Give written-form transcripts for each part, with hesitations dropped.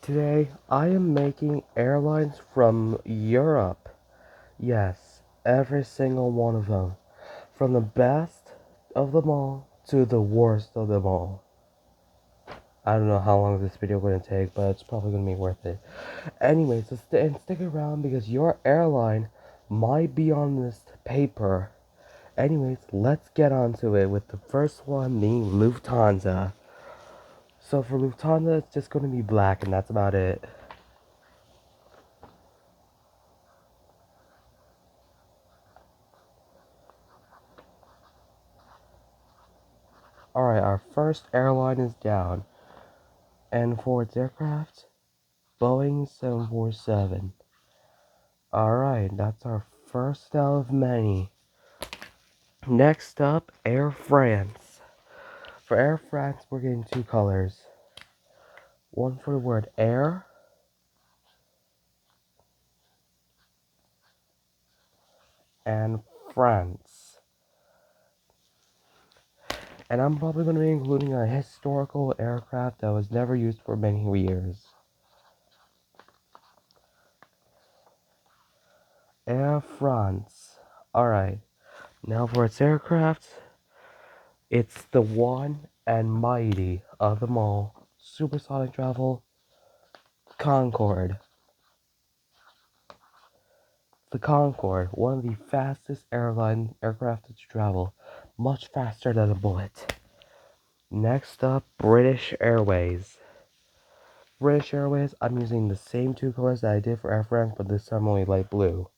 Today, I am making airlines from Europe. Yes, every single one of them. From the best of them all to the worst of them all. I don't know how long this video is going to take, but it's probably going to be worth it. Anyways, so stick around because your airline might be on this paper. Anyways, let's get on to it with the first one being Lufthansa. So for Lufthansa, it's just going to be black and that's about it. Alright, our first airline is down. And for its aircraft, Boeing 747. Alright, that's our first out of many. Next up, Air France. For Air France, we're getting two colors. One for the word air, and France. And I'm probably going to be including a historical aircraft that was never used for many years. Air France. Alright, now for its aircraft, it's the one and mighty of them all, supersonic travel, Concorde. The Concorde, one of the fastest aircraft to travel, much faster than a bullet. Next up, British Airways. British Airways, I'm using the same two colors that I did for Air France, but this time only light blue.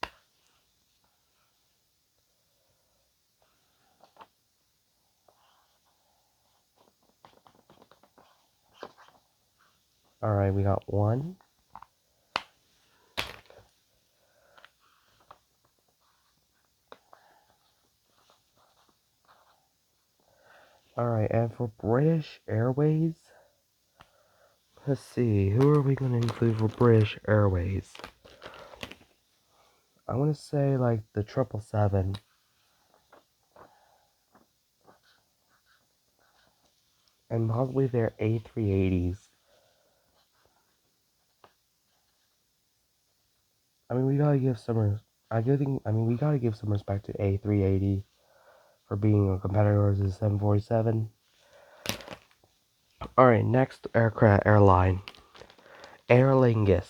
Alright, we got one. Alright, and for British Airways, let's see, who are we going to include for British Airways? I want to say like the 777. And possibly their A380s. I mean, we gotta give some. We gotta give some respect to A380 for being a competitor to the 747. All right, next airline, Aer Lingus.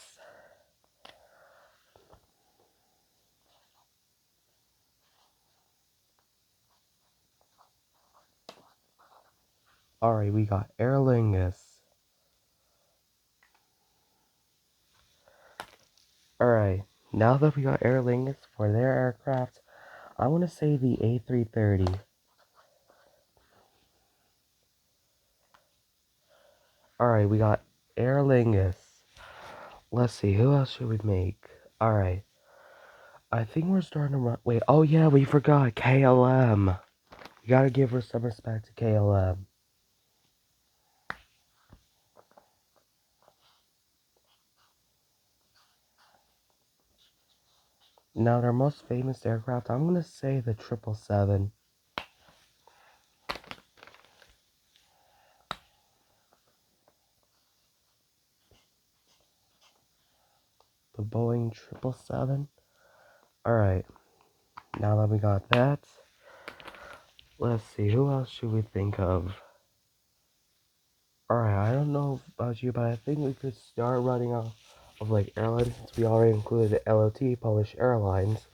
All right, we got Aer Lingus. All right, now that we got Aer Lingus for their aircraft, I want to say the A330. All right, we got Aer Lingus. Let's see, who else should we make? All right. I think we're starting to run. Wait, oh yeah, we forgot KLM. You gotta give her some respect to KLM. Now, their most famous aircraft, I'm gonna say the 777. The Boeing 777. Alright, now that we got that, let's see, who else should we think of? Alright, I don't know about you, but I think we could start running out of like airlines since we already included the LOT Polish Airlines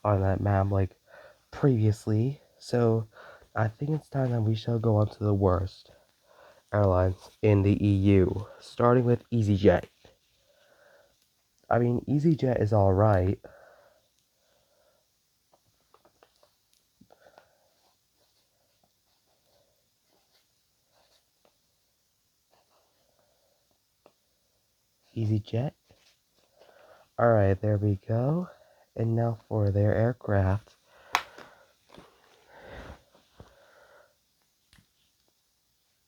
on that map like previously. So I think it's time that we shall go on to the worst airlines in the EU, starting with EasyJet. I mean, EasyJet is alright. EasyJet. Alright, there we go. And now for their aircraft.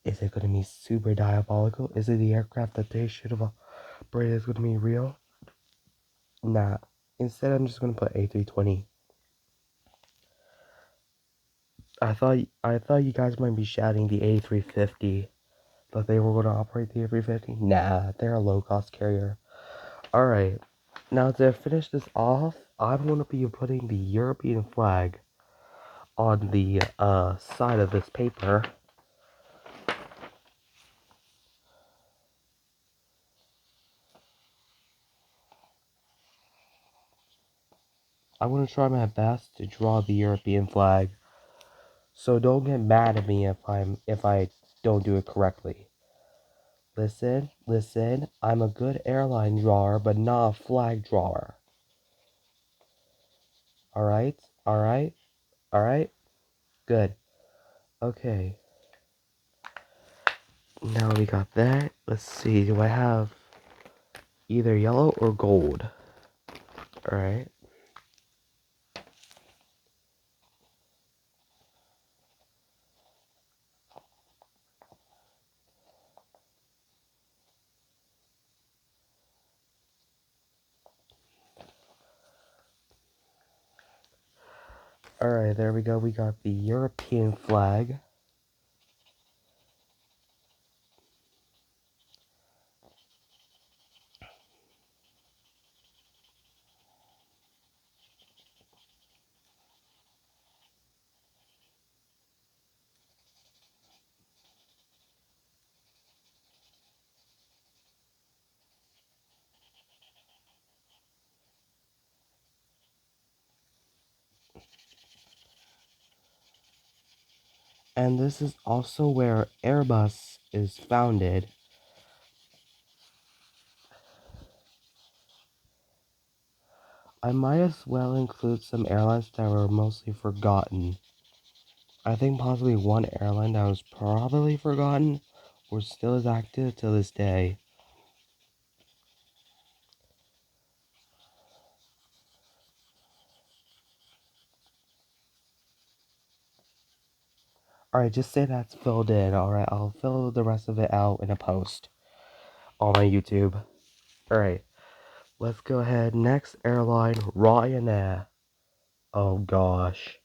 Is it going to be super diabolical? Is it the aircraft that they should have operated is going to be real? Nah. Instead, I'm just going to put A320. I thought you guys might be shouting the A350. that they were going to operate the A350? Nah, they're a low-cost carrier. Alright, now to finish this off, I'm going to be putting the European flag on the side of this paper. I'm going to try my best to draw the European flag. So don't get mad at me if I don't do it correctly. Listen, I'm a good airline drawer, but not a flag drawer. Alright? Alright? Alright? Good. Okay. Now we got that. Let's see, do I have either yellow or gold? Alright. Alright, there we go. We got the European flag. And this is also where Airbus is founded. I might as well include some airlines that were mostly forgotten. I think possibly one airline that was probably forgotten or still is active to this day. Alright, just say that's filled in, alright? I'll fill the rest of it out in a post on my YouTube. Alright, let's go ahead. Next airline, Ryanair. Oh gosh.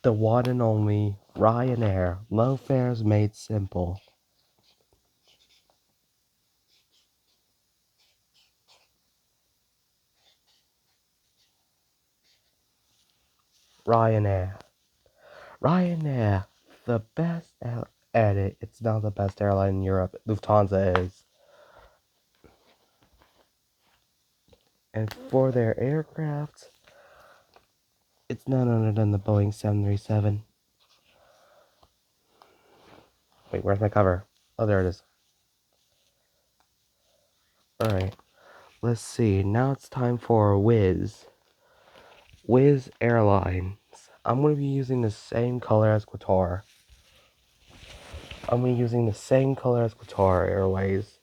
The one and only Ryanair. Low fares made simple. Ryanair. Ryanair. The best at it. It's not the best airline in Europe. Lufthansa is. And for their aircraft, it's none other than the Boeing 737. Wait, where's my cover? Oh, there it is. Alright, let's see. Now it's time for Wizz. Wizz Airlines. I'm going to be using the same color as Qatar. I'm going to be using the same color as Qatar Airways.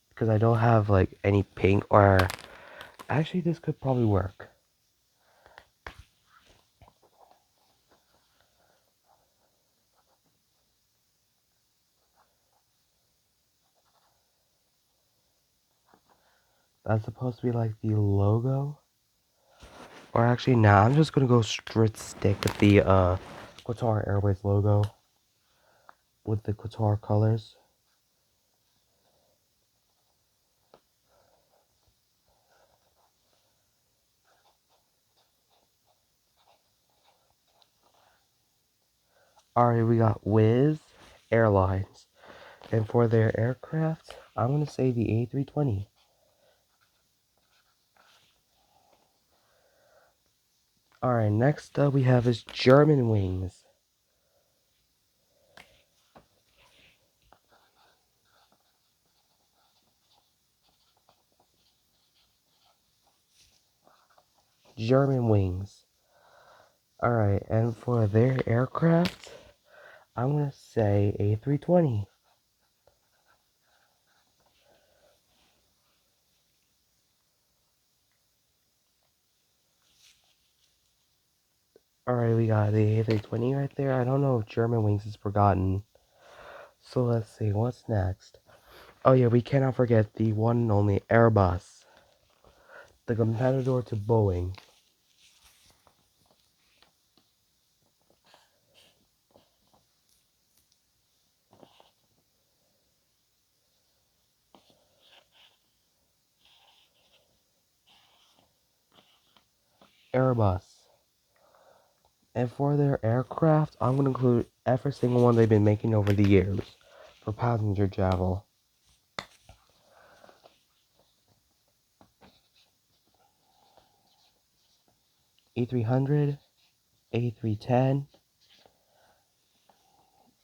Because I don't have like any pink or... Actually, this could probably work. That's supposed to be like the logo. Or actually, nah, I'm just gonna go straight stick with the Qatar Airways logo. With the Qatar colors. Alright, we got Wizz Airlines. And for their aircraft, I'm gonna say the A320. Alright, next up we have is German Wings. German Wings. Alright, and for their aircraft, I'm gonna say A320. Alright, we got the A320 right there. I don't know if German Wings is forgotten. So let's see, what's next? Oh yeah, we cannot forget the one and only Airbus. The competitor to Boeing. Airbus. And for their aircraft, I'm going to include every single one they've been making over the years for passenger travel. A300, A310,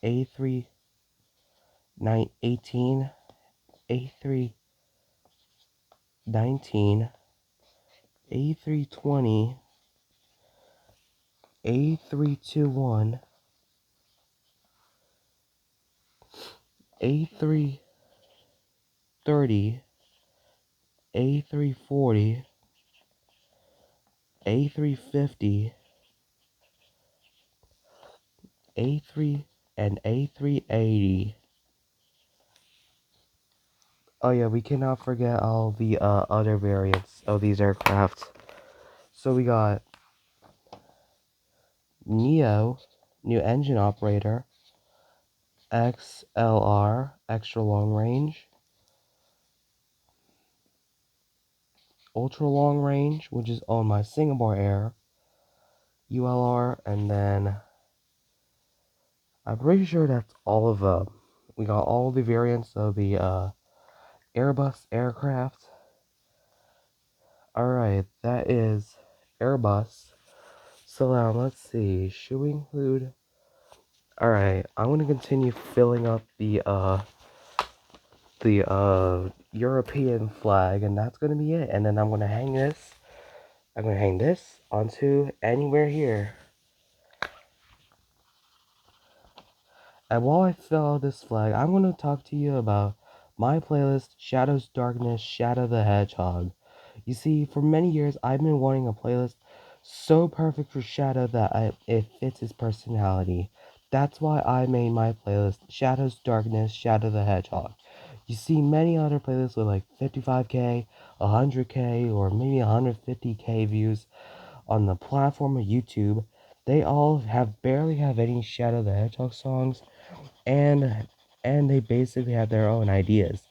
A318, A319, A320, A321, A330, A340, A350, A3 and A380. Oh yeah, we cannot forget all the other variants of these aircraft. So we got Neo, new engine operator, XLR, extra long range, ultra long range, which is owned by Singapore Air, ULR, and then I'm pretty sure that's all of them. We got all the variants of the Airbus aircraft. Alright, that is Airbus. So now let's see, should we include... Alright, I'm gonna continue filling up the European flag, and that's gonna be it. And then I'm gonna hang this onto anywhere here. And while I fill out this flag, I'm gonna talk to you about my playlist, Shadows Darkness, Shadow the Hedgehog. You see, for many years, I've been wanting a playlist so perfect for Shadow that it fits his personality. That's why I made my playlist, Shadows Darkness, Shadow the Hedgehog. You see many other playlists with like 55k, 100k, or maybe 150k views on the platform of YouTube. They all barely have any Shadow the Hedgehog songs, and they basically have their own ideas.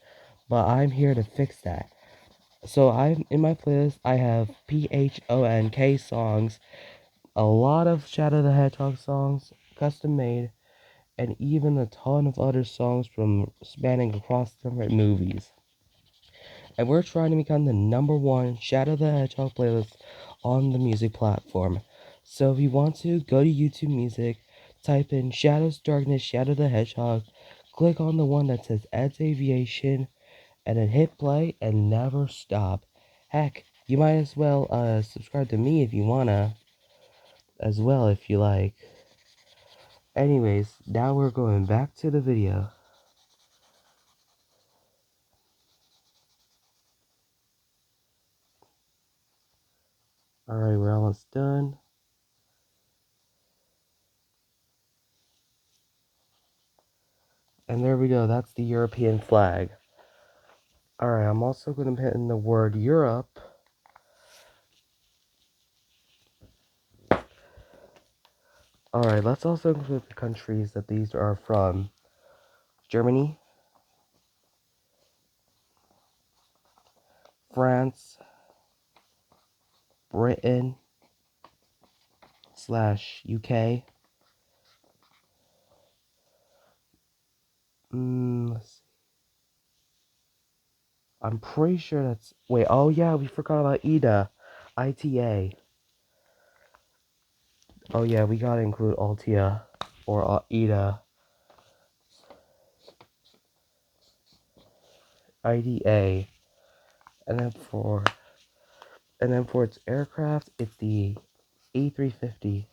But I'm here to fix that. So I'm in my playlist. I have PHONK songs, a lot of Shadow the Hedgehog songs, custom made, and even a ton of other songs from spanning across different movies. And we're trying to become the #1 Shadow the Hedgehog playlist on the music platform. So if you want to, go to YouTube Music, type in Shadows Darkness Shadow the Hedgehog, click on the one that says Ed's Aviation, and then hit play and never stop. Heck, you might as well subscribe to me if you wanna, as well if you like. Anyways, now we're going back to the video. Alright, we're almost done. And there we go, that's the European flag. Alright, I'm also going to put in the word Europe. Alright, let's also include the countries that these are from. Germany, France, Britain / UK. Let's see. I'm pretty sure that's... Wait, oh yeah, we forgot about ITA. Oh yeah, we gotta include Altia or IDA. And then for its aircraft, it's the A350.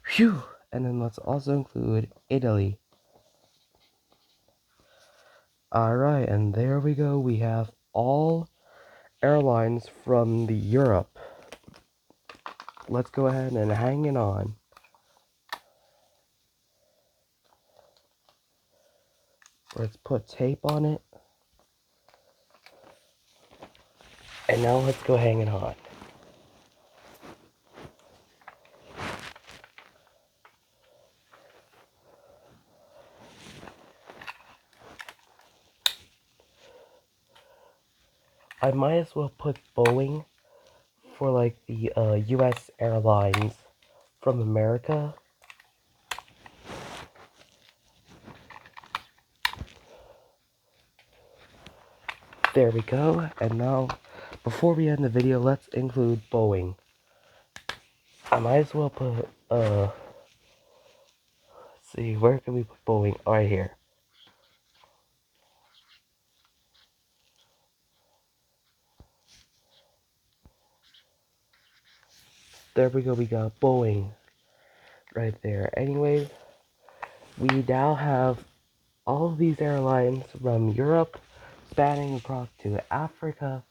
Phew! And then let's also include Italy. Alright, and there we go. We have all airlines from the Europe. Let's go ahead and hang it on. Let's put tape on it. And now let's go hang it on. I might as well put Boeing for like the US airlines from America. There we go. And now, before we end the video, let's include Boeing. I might as well put, let's see, where can we put Boeing? Right here. There we go, we got Boeing right there. Anyways, we now have all of these airlines from Europe, spanning across to Africa,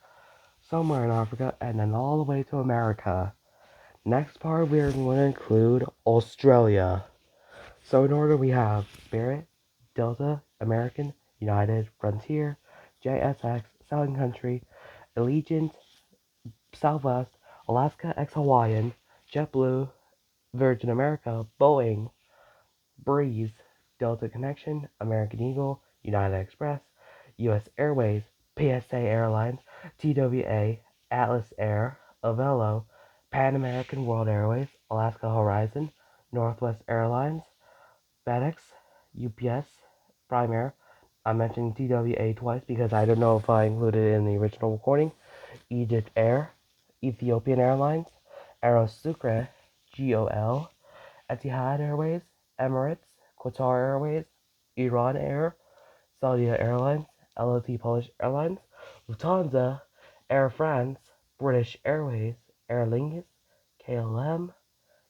somewhere in Africa, and then all the way to America. Next part, we are going to include Australia. So in order, we have Spirit, Delta, American, United, Frontier, JSX, Southern Country, Allegiant, Southwest, Alaska X Hawaiian, JetBlue, Virgin America, Boeing, Breeze, Delta Connection, American Eagle, United Express, US Airways, PSA Airlines, TWA, Atlas Air, Avelo, Pan American World Airways, Alaska Horizon, Northwest Airlines, FedEx, UPS, Prime Air. I'm mentioning TWA twice because I don't know if I included it in the original recording. Egypt Air, Ethiopian Airlines, Aerosucre, GOL, Etihad Airways, Emirates, Qatar Airways, Iran Air, Saudi Airlines, LOT Polish Airlines, Lufthansa, Air France, British Airways, Aer Lingus, KLM,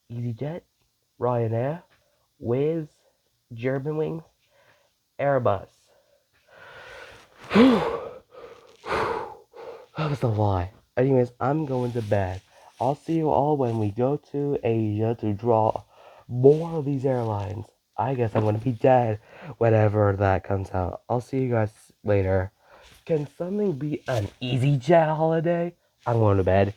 EasyJet, Ryanair, Wizz, Germanwings, Airbus. That was a lie. Anyways, I'm going to bed. I'll see you all when we go to Asia to draw more of these airlines. I guess I'm going to be dead whenever that comes out. I'll see you guys later. Can something be an EasyJet holiday? I'm going to bed.